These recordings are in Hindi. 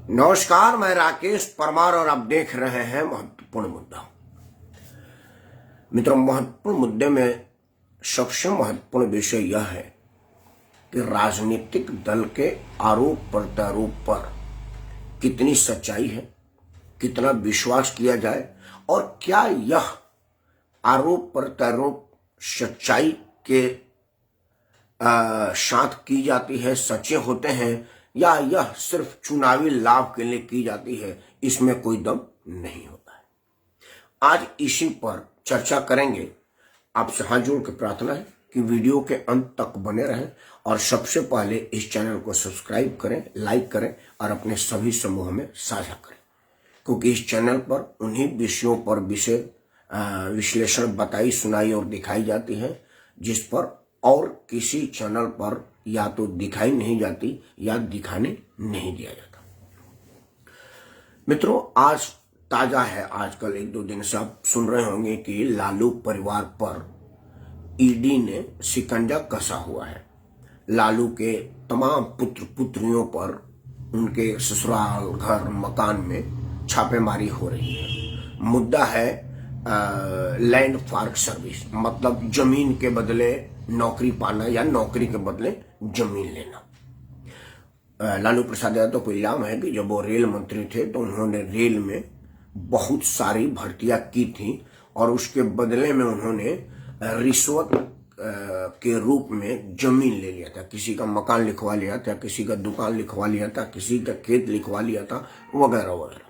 नमस्कार, मैं राकेश परमार और आप देख रहे हैं महत्वपूर्ण मुद्दा। मित्रों, महत्वपूर्ण मुद्दे में सबसे महत्वपूर्ण विषय यह है कि राजनीतिक दल के आरोप प्रत्यारोप पर कितनी सच्चाई है, कितना विश्वास किया जाए और क्या यह आरोप प्रत्यारोप सच्चाई के साथ की जाती है, सच्चे होते हैं, या यह सिर्फ चुनावी लाभ के लिए की जाती है, इसमें कोई दम नहीं होता है। आज इसी पर चर्चा करेंगे। आपसे हाथ जोड़ के प्रार्थना है कि वीडियो के अंत तक बने रहें और सबसे पहले इस चैनल को सब्सक्राइब करें, लाइक करें और अपने सभी समूह में साझा करें, क्योंकि इस चैनल पर उन्हीं विषयों पर विश्लेषण बताई, सुनाई और दिखाई जाती है जिस पर और किसी चैनल पर या तो दिखाई नहीं जाती या दिखाने नहीं दिया जाता। मित्रों, आज ताजा है, आजकल एक दो दिन से आप सुन रहे होंगे कि लालू परिवार पर ईडी ने शिकंजा कसा हुआ है। लालू के तमाम पुत्र पुत्रियों पर उनके ससुराल, घर, मकान में छापेमारी हो रही है। मुद्दा है लैंड फॉर सर्विस, मतलब जमीन के बदले नौकरी पाना या नौकरी के बदले जमीन लेना। लालू प्रसाद यादव को इल्जाम है कि जब वो रेल मंत्री थे तो उन्होंने रेल में बहुत सारी भर्तियां की थी और उसके बदले में उन्होंने रिश्वत के रूप में जमीन ले लिया था। किसी का मकान लिखवा लिया था, किसी का दुकान लिखवा लिया था, किसी का खेत लिखवा लिया था, वगैरह वगैरह।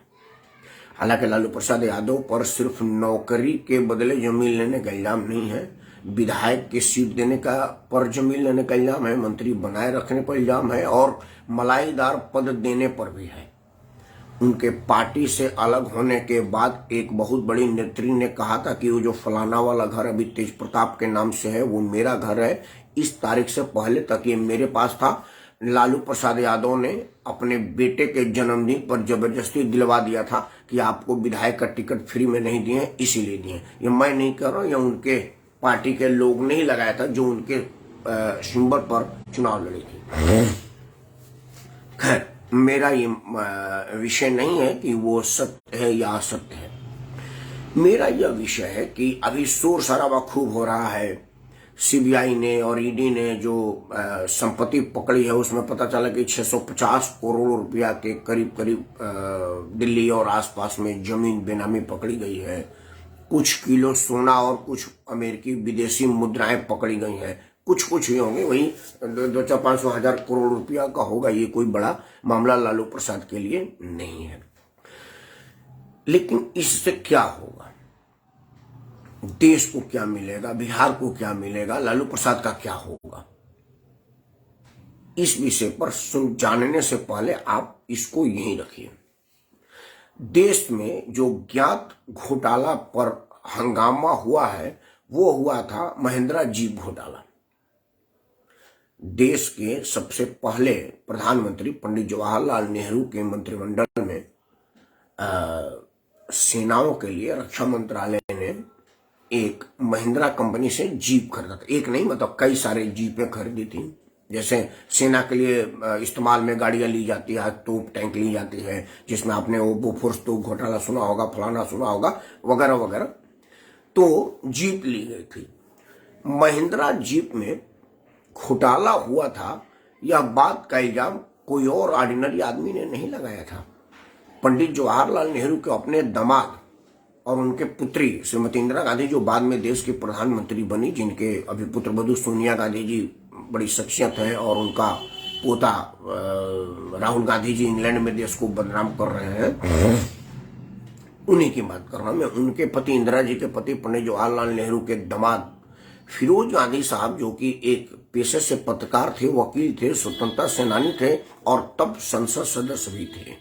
हालांकि लालू प्रसाद यादव पर सिर्फ नौकरी के बदले जमीन लेने का इल्जाम नहीं है, विधायक की सीट देने का पर जमीन लेने का इल्जाम है, मंत्री बनाए रखने पर इल्जाम है और मलाईदार पद देने पर भी है। उनके पार्टी से अलग होने के बाद एक बहुत बड़ी नेत्री ने कहा था कि वो जो फलाना वाला घर अभी तेज प्रताप के नाम से है वो मेरा घर है, इस तारीख से पहले तक ये मेरे पास था। लालू प्रसाद यादव ने अपने बेटे के जन्मदिन पर जबरदस्ती दिलवा दिया था कि आपको विधायक का टिकट फ्री में नहीं दिए, इसीलिए दिए। ये मैं नहीं कर रहा हूं, ये उनके पार्टी के लोग नहीं लगाया था जो उनके सिंबल पर चुनाव लड़ी थी। खैर, मेरा ये विषय नहीं है कि वो सत्य है या असत्य है। मेरा यह विषय है कि अभी शोर शराबा खूब हो रहा है। सीबीआई ने और ईडी ने जो संपत्ति पकड़ी है उसमें पता चला कि 650 करोड़ रुपया के करीब दिल्ली और आसपास में जमीन बेनामी पकड़ी गई है। कुछ किलो सोना और कुछ अमेरिकी विदेशी मुद्राएं पकड़ी गई हैं। कुछ ही होंगे, वही 200-500 हजार करोड़ रुपया का होगा। ये कोई बड़ा मामला लालू प्रसाद के लिए नहीं है। लेकिन इससे क्या होगा, देश को क्या मिलेगा, बिहार को क्या मिलेगा, लालू प्रसाद का क्या होगा, इस विषय पर जानने से पहले आप इसको यहीं रखिए। देश में जो ज्ञात घोटाला पर हंगामा हुआ है वो हुआ था महिंद्रा जीप घोटाला। देश के सबसे पहले प्रधानमंत्री पंडित जवाहरलाल नेहरू के मंत्रिमंडल में सेनाओं के लिए रक्षा मंत्रालय ने एक महिंद्रा कंपनी से जीप खरीदा था। एक नहीं, मतलब कई सारे जीपें खरीदी थी। जैसे सेना के लिए इस्तेमाल में गाड़ियां ली जाती है, तोप टैंक ली जाती है, जिसमें आपने वो बोफोर्स तो घोटाला सुना होगा, फलाना सुना होगा, वगैरह वगैरह। तो जीप ली गई थी। महिंद्रा जीप में घोटाला हुआ था, यह बात का इल्जाम कोई और ऑर्डिनरी आदमी ने नहीं लगाया था। पंडित जवाहरलाल नेहरू के अपने दामाद और उनके पुत्री श्रीमती इंदिरा गांधी, जो बाद में देश की प्रधानमंत्री बनी, जिनके अभी पुत्र वधू सोनिया गांधी जी बड़ी शख्सियत है और उनका पोता राहुल गांधी जी इंग्लैंड में देश को बदनाम कर रहे हैं, उन्हीं की बात कर रहा हूं मैं। उनके पति, इंदिरा जी के पति पंडित जवाहरलाल नेहरू के दामाद फिरोज गांधी साहब, जो कि एक पेशे से पत्रकार थे, वकील थे, स्वतंत्रता सेनानी थे और तब संसद सदस्य भी थे।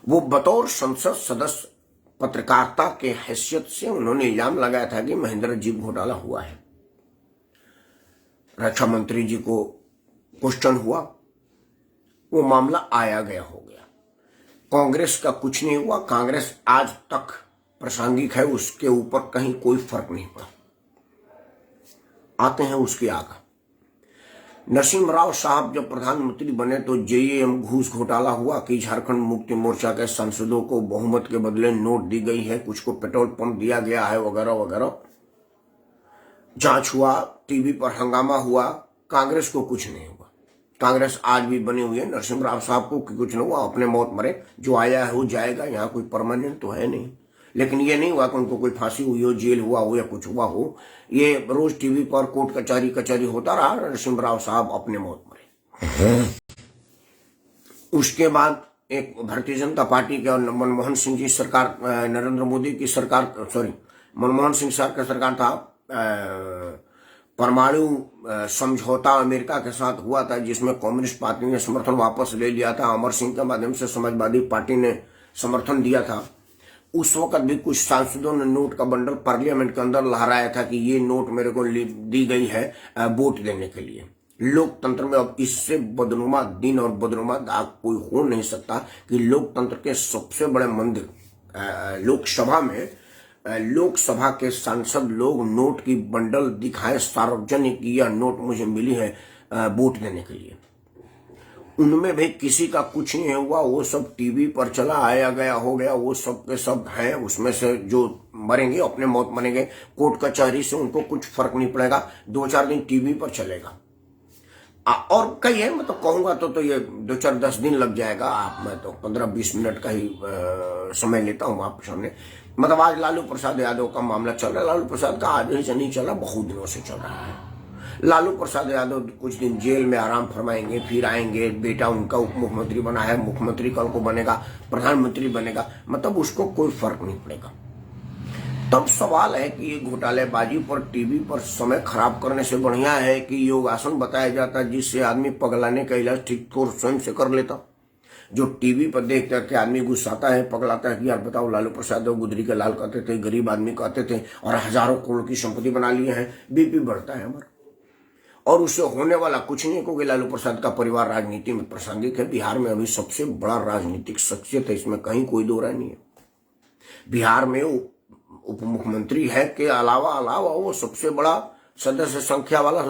वो बतौर संसद सदस्य पत्रकारिता के हैसियत से उन्होंने इल्जाम लगाया था कि महिंद्रा जीप घोटाला हुआ है। रक्षा मंत्री जी को क्वेश्चन हुआ, वो मामला आया गया हो गया। कांग्रेस का कुछ नहीं हुआ। कांग्रेस आज तक प्रासंगिक है, उसके ऊपर कहीं कोई फर्क नहीं पड़ा। आते हैं उसके आगे। नरसिम्हा राव साहब जब प्रधानमंत्री बने तो जेईएम घूस घोटाला हुआ कि झारखंड मुक्ति मोर्चा के सांसदों को बहुमत के बदले नोट दी गई है, कुछ को पेट्रोल पंप दिया गया है, वगैरह वगैरह। जांच हुआ, टीवी पर हंगामा हुआ, कांग्रेस को कुछ नहीं हुआ। कांग्रेस आज भी बनी हुई है, नरसिम्हा राव साहब को कुछ नहीं हुआ, अपने मौत मरे, जो आया है वो जाएगा, यहाँ कोई परमानेंट तो है नहीं। लेकिन ये नहीं हुआ कि उनको कोई फांसी हुई हो, जेल हुआ हो या कुछ हुआ हो। ये रोज टीवी पर कोर्ट कचहरी होता रहा, नरसिम्हा राव साहब अपने मौत मरे। उसके बाद एक भारतीय जनता पार्टी के और मनमोहन सिंह जी सरकार, नरेंद्र मोदी की सरकार, सॉरी मनमोहन सिंह साहब का सरकार था, परमाणु समझौता अमेरिका के साथ हुआ था, जिसमें कम्युनिस्ट पार्टी ने समर्थन वापस ले लिया था। अमर सिंह के माध्यम से समाजवादी पार्टी ने समर्थन दिया था। उस वक्त भी कुछ सांसदों ने नोट का बंडल पार्लियामेंट के अंदर लहराया था कि ये नोट मेरे को दी गई है वोट देने के लिए। लोकतंत्र में अब इससे बदनुमा दिन और बदनुमा दाग कोई हो नहीं सकता कि लोकतंत्र के सबसे बड़े मंदिर लोकसभा में लोकसभा के सांसद लोग नोट की बंडल दिखाए सार्वजनिक, यह नोट मुझे मिली है वोट देने के लिए। उनमें भी किसी का कुछ नहीं हुआ, वो सब टीवी पर चला, आया गया हो गया, वो सब के सब हैं। उसमें से जो मरेंगे अपने मौत मरेंगे, कोर्ट कचहरी से उनको कुछ फर्क नहीं पड़ेगा, 2-4 दिन टीवी पर चलेगा। और कई है, मैं तो कहूंगा तो ये 2-4-10 दिन लग जाएगा। मैं तो 15-20 मिनट का ही समय लेता हूँ आपके सामने। मतलब आज लालू प्रसाद यादव का मामला चल रहा है। लालू प्रसाद का आज ही से नहीं चला, बहुत दिनों से चल रहा है। लालू प्रसाद यादव कुछ दिन जेल में आराम फरमाएंगे, फिर आएंगे, बेटा उनका उप मुख्यमंत्री बना है, मुख्यमंत्री कल को बनेगा, प्रधानमंत्री बनेगा, मतलब उसको कोई फर्क नहीं पड़ेगा। तब सवाल है कि ये घोटालेबाजी पर टीवी पर समय खराब करने से बढ़िया है कि योगासन बताया जाता, जिससे आदमी पगलाने का इलाज ठीक तो स्वयं से कर लेता। जो टीवी पर देख करके आदमी गुस्साता है, पगलाता है कि यार बताओ, लालू प्रसाद गुदरी के लाल कहते थे, गरीब आदमी कहते थे, और हजारों करोड़ की संपत्ति बना लिए हैं, बीपी बढ़ता है हमारा। और उससे होने वाला कुछ नहीं, क्योंकि लालू प्रसाद का परिवार राजनीति में प्रासंगिक है। बिहार में अभी सबसे बड़ा राजनीतिक शख्सियत है, इसमें कहीं कोई दो राय नहीं है। बिहार में उप मुख्यमंत्री है के अलावा वो सबसे बड़ा सदस्य संख्या वाला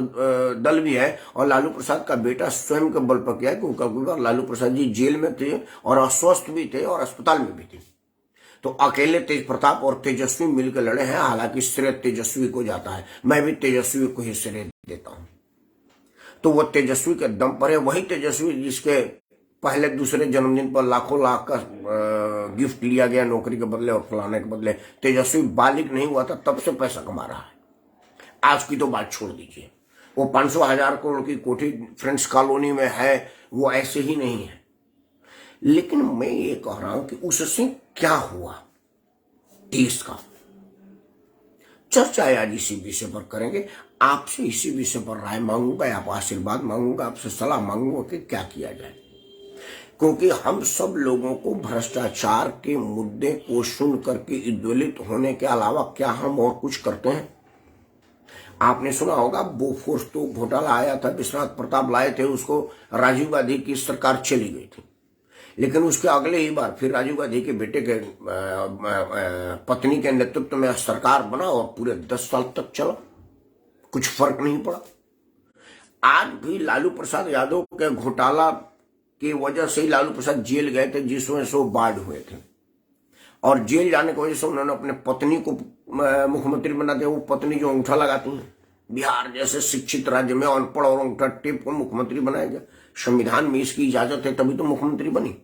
दल भी है। और लालू प्रसाद का बेटा स्वयं के बल पर किया है, क्योंकि लालू प्रसाद जी जेल में थे और अस्वस्थ भी थे और अस्पताल में भी थे। तो अकेले तेज प्रताप और तेजस्वी मिलकर लड़े हैं। हालांकि श्रेय तेजस्वी को जाता है, मैं भी तेजस्वी को ही श्रेय देता हूं। तो वो तेजस्वी के दम पर है, वही तेजस्वी जिसके पहले दूसरे जन्मदिन पर लाखों लाख का गिफ्ट लिया गया नौकरी के बदले और फलाने के बदले। तेजस्वी बालिग नहीं हुआ था तब से पैसा कमा रहा है। आज की तो बात छोड़ दीजिए, वो 500,000 करोड़ की कोठी फ्रेंड्स कॉलोनी में है, वो ऐसे ही नहीं है। लेकिन मैं ये कह रहा हूं कि उससे क्या हुआ देश का, चर्चा आज इसी विषय पर करेंगे। आपसे इसी विषय पर राय मांगूंगा, आप आशीर्वाद मांगूंगा, आपसे सलाह मांगूंगा कि क्या किया जाए। क्योंकि हम सब लोगों को भ्रष्टाचार के मुद्दे को सुन करके उद्वेलित होने के अलावा क्या हम और कुछ करते हैं। आपने सुना होगा बोफोर्स तो घोटाला आया था, विश्वनाथ प्रताप लाए थे उसको, राजीव गांधी की सरकार चली गई थी। लेकिन उसके अगले ही बार फिर राजीव गांधी के बेटे के पत्नी के नेतृत्व में सरकार बना और पूरे 10 साल तक चला, कुछ फर्क नहीं पड़ा। आज भी लालू प्रसाद यादव के घोटाला की वजह से ही लालू प्रसाद जेल गए थे, जिसमें से वो बाढ़ हुए थे। और जेल जाने की वजह से उन्होंने अपने पत्नी को मुख्यमंत्री बना दिया। वो पत्नी जो अंगूठा लगाती है, बिहार जैसे शिक्षित राज्य में अनपढ़ और अंगूठा टेप को मुख्यमंत्री बनाया गया। संविधान में इसकी इजाजत है, तभी तो मुख्यमंत्री बनी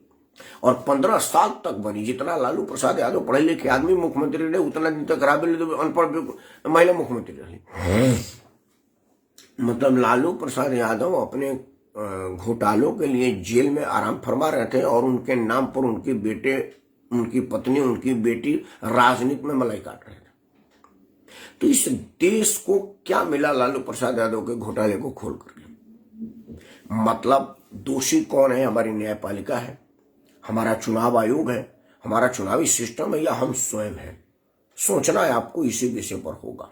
और 15 साल तक बनी। जितना लालू प्रसाद यादव पढ़े लिखे आदमी मुख्यमंत्री रहे, उतना दिन तक राबेल अनपढ़ महिला मुख्यमंत्री रही। मतलब लालू प्रसाद यादव अपने घोटालों के लिए जेल में आराम फरमा रहे थे और उनके नाम पर उनके बेटे, उनकी पत्नी, उनकी बेटी राजनीति में मलाई काट रहे थे। तो इस देश को क्या मिला लालू प्रसाद यादव के घोटाले को खोल करके? मतलब दोषी कौन है? हमारी न्यायपालिका है, हमारा चुनाव आयोग है, हमारा चुनावी सिस्टम है, या हम स्वयं हैं? सोचना है आपको इसी विषय पर होगा।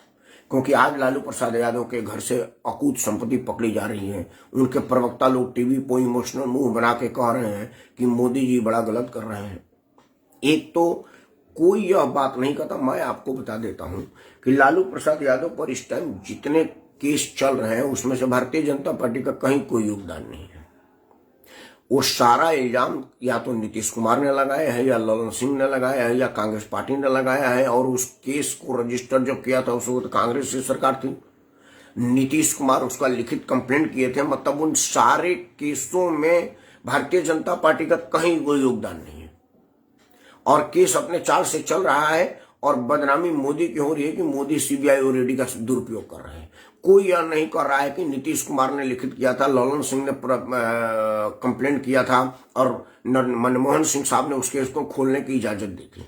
क्योंकि आज लालू प्रसाद यादव के घर से अकूत संपत्ति पकड़ी जा रही है। उनके प्रवक्ता लोग टीवी पर इमोशनल मुंह बना के कह रहे हैं कि मोदी जी बड़ा गलत कर रहे हैं। एक तो कोई यह बात नहीं कहता। मैं आपको बता देता हूं कि लालू प्रसाद यादव पर इस टाइम जितने केस चल रहे हैं उसमें से भारतीय जनता पार्टी का कहीं कोई योगदान नहीं है। वो सारा इल्जाम या तो नीतीश कुमार ने लगाया है, या ललन सिंह ने लगाया है, या कांग्रेस पार्टी ने लगाया है। और उस केस को रजिस्टर जो किया था उस वक्त कांग्रेस की सरकार थी, नीतीश कुमार उसका लिखित कंप्लेंट किए थे। मतलब उन सारे केसों में भारतीय जनता पार्टी का कहीं कोई योगदान नहीं है और केस अपने चाल से चल रहा है। और बदनामी मोदी की हो रही है कि मोदी सीबीआई और ईडी का दुरुपयोग कर रहे हैं। कोई यह नहीं कर रहा है कि नीतीश कुमार ने लिखित किया था, ललन सिंह ने कंप्लेंट किया था और मनमोहन सिंह साहब ने उस केस को खोलने की इजाजत दी थी।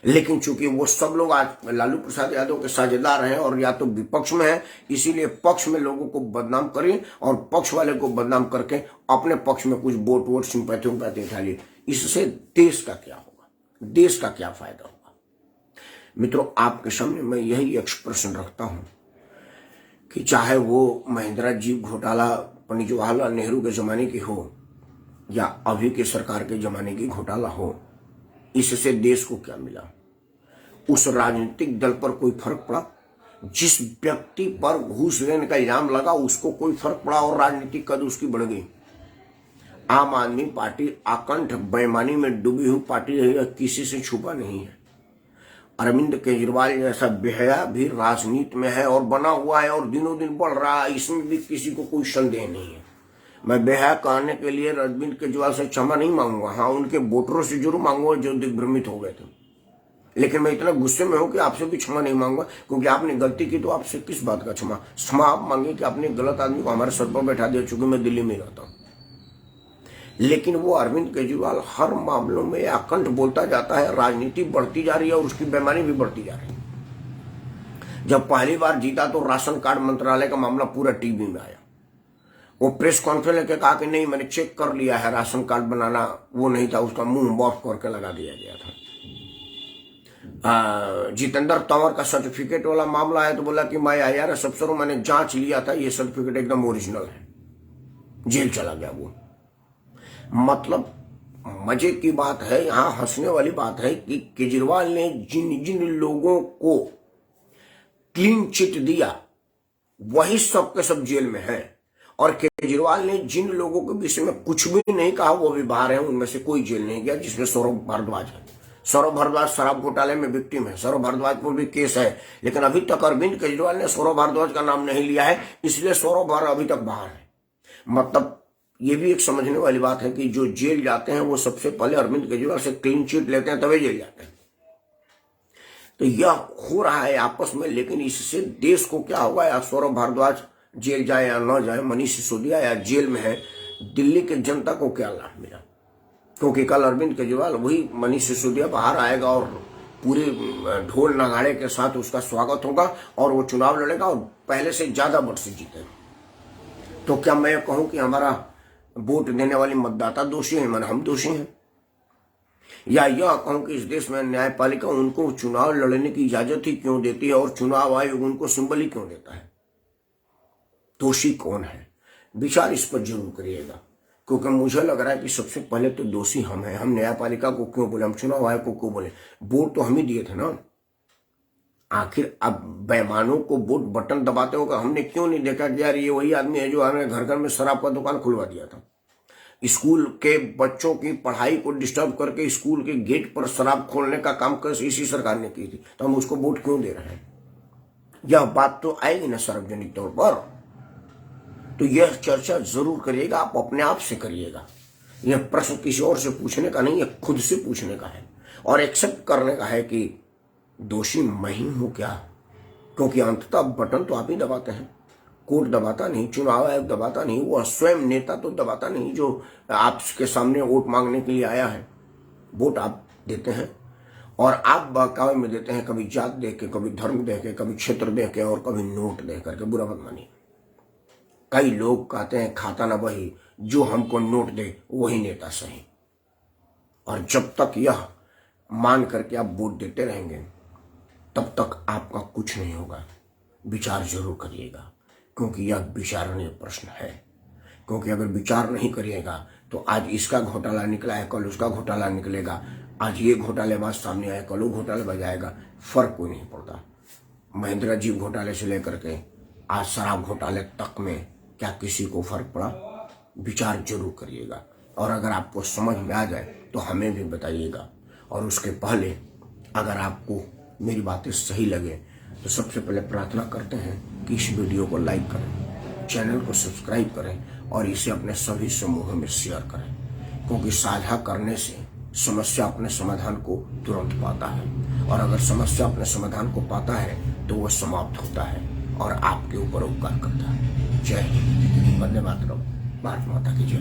लेकिन चूंकि वो सब लोग आज लालू प्रसाद यादव के साझेदार हैं और या तो विपक्ष में है, इसीलिए पक्ष में लोगों को बदनाम करिए और पक्ष वाले को बदनाम करके अपने पक्ष में कुछ वोट सिंपैथी उठा लिए। इससे देश का क्या होगा, देश का क्या फायदा होगा? मित्रों, आपके सामने मैं यही एक्सप्रेशन रखता हूं कि चाहे वो महिंद्रा जीप घोटाला पंडित जवाहरलाल नेहरू के जमाने की हो या अभी के सरकार के जमाने की घोटाला हो, इससे देश को क्या मिला? उस राजनीतिक दल पर कोई फर्क पड़ा? जिस व्यक्ति पर घूस लेने का इल्जाम लगा उसको कोई फर्क पड़ा और राजनीतिक कद उसकी बढ़ गई। आम आदमी पार्टी आकंठ बेईमानी में डूबी हुई पार्टी है, किसी से छुपा नहीं है। अरविंद केजरीवाल जैसा बेहया भी राजनीति में है और बना हुआ है और दिनों दिन बढ़ रहा है, इसमें भी किसी को कोई संदेह नहीं है। मैं बेहया कहने के लिए अरविंद केजरीवाल से क्षमा नहीं मांगूंगा, हाँ उनके वोटरों से जरूर मांगूंगा जो दिग्भ्रमित हो गए थे। लेकिन मैं इतना गुस्से में हूं कि आपसे भी क्षमा नहीं मांगूंगा, क्योंकि आपने गलती की तो आपसे किस बात का क्षमा आप मांगे कि आपने गलत आदमी को हमारे सर पर बैठा दिया, चूंकि मैं दिल्ली में रहता हूं। लेकिन वो अरविंद केजरीवाल हर मामलों में अखंड बोलता जाता है, राजनीति बढ़ती जा रही है और उसकी बेईमानी भी बढ़ती जा रही है। जब पहली बार जीता तो राशन कार्ड मंत्रालय का मामला पूरा टीवी में आया। वो प्रेस कॉन्फ्रेंस लेके कहा कि नहीं मैंने चेक कर लिया है, राशन कार्ड बनाना वो नहीं था, उसका मुंह बॉफ करके लगा दिया गया था। जितेंद्र तंवर का सर्टिफिकेट वाला मामला है तो बोला कि मैं IRS अफसर हूं, मैंने जांच लिया था, ये सर्टिफिकेट एकदम ओरिजिनल है। जेल चला गया वो। मतलब मजे की बात है, यहां हंसने वाली बात है कि केजरीवाल ने जिन जिन लोगों को क्लीन चिट दिया वही सब के सब जेल में है, और केजरीवाल ने जिन लोगों के विषय में कुछ भी नहीं कहा वो भी बाहर है, उनमें से कोई जेल नहीं गया, जिसमें सौरभ भारद्वाज है। सौरभ भारद्वाज शराब घोटाले में विक्टिम है, सौरभ भारद्वाज पर भी केस है, लेकिन अभी तक अरविंद केजरीवाल ने सौरभ भारद्वाज का नाम नहीं लिया है, इसलिए सौरभ भारद्वाज अभी तक बाहर है। मतलब ये भी एक समझने वाली बात है कि जो जेल जाते हैं वो सबसे पहले अरविंद केजरीवाल से क्लीन चिट लेते हैं तभी जेल जाते हैं। तो यह हो रहा है आपस में, लेकिन इससे देश को क्या होगा? या सौरभ भारद्वाज जेल जाए या न जाए, मनीष सिसोदिया या जेल में है, दिल्ली के जनता को क्या लाभ मिला? क्योंकि कल अरविंद केजरीवाल वही मनीष सिसोदिया बाहर आएगा और पूरे ढोल नगाड़े के साथ उसका स्वागत होगा और वो चुनाव लड़ेगा और पहले से ज्यादा वोट से जीतेगा। तो क्या मैं कहूं कि हमारा वोट देने वाले मतदाता दोषी हैं, मन हम दोषी हैं? या यह कहूं कि इस देश में न्यायपालिका उनको चुनाव लड़ने की इजाजत ही क्यों देती है और चुनाव आयोग उनको सिंबल ही क्यों देता है? दोषी कौन है? विचार इस पर जरूर करिएगा, क्योंकि मुझे लग रहा है कि सबसे पहले तो दोषी हम हैं। हम न्यायपालिका को क्यों बोले, हम चुनाव आयोग को क्यों बोले? वोट तो हम ही दिए थे ना। आखिर अब बेईमानों को वोट बटन दबाते होगा, हमने क्यों नहीं देखा कि यार ये वही आदमी है जो हमें घर घर में शराब का दुकान खुलवा दिया था, स्कूल के बच्चों की पढ़ाई को डिस्टर्ब करके स्कूल के गेट पर शराब खोलने का काम इसी सरकार ने की थी, तो हम उसको वोट क्यों दे रहे हैं? यह बात तो आएगी ना सार्वजनिक तौर पर। तो यह चर्चा जरूर करिएगा, आप अपने आप से करिएगा। यह प्रश्न किसी और से पूछने का नहीं है, खुद से पूछने का है और एक्सेप्ट करने का है कि दोषी मैं ही हूं क्या? क्योंकि अंततः बटन तो आप ही दबाते हैं, कोर्ट दबाता नहीं, चुनाव आयोग दबाता नहीं, वो स्वयं नेता तो दबाता नहीं जो आपके सामने वोट मांगने के लिए आया है। वोट आप देते हैं और आप बहकावे में देते हैं, कभी जात देख के, कभी धर्म देख के, कभी क्षेत्र देख के और कभी नोट देख करके। बुरा मत मानिए। कई लोग कहते हैं खाता ना वही जो हमको नोट दे वही नेता सही, और जब तक यह मान करके आप वोट देते रहेंगे तब तक आपका कुछ नहीं होगा। विचार जरूर करिएगा, क्योंकि यह विचारणीय प्रश्न है। क्योंकि अगर विचार नहीं करिएगा तो आज इसका घोटाला निकला है, कल उसका घोटाला निकलेगा, आज ये घोटालेबाज सामने आए, कल वो घोटालेबाज आएगा, फर्क कोई नहीं पड़ता। महिंद्रा जीप घोटाले से लेकर के आज शराब घोटाले तक में क्या किसी को फर्क पड़ा? विचार जरूर करिएगा, और अगर आपको समझ में आ जाए तो हमें भी बताइएगा। और उसके पहले अगर आपको मेरी बातें सही लगे तो सबसे पहले प्रार्थना करते हैं कि इस वीडियो को लाइक करें, चैनल को सब्सक्राइब करें और इसे अपने सभी समूहों में शेयर करें, क्योंकि साझा करने से समस्या अपने समाधान को तुरंत पाता है, और अगर समस्या अपने समाधान को पाता है तो वह समाप्त होता है और आपके ऊपर उपकार करता है। जय हिंद, वंदे मातरम, भारत माता की जय।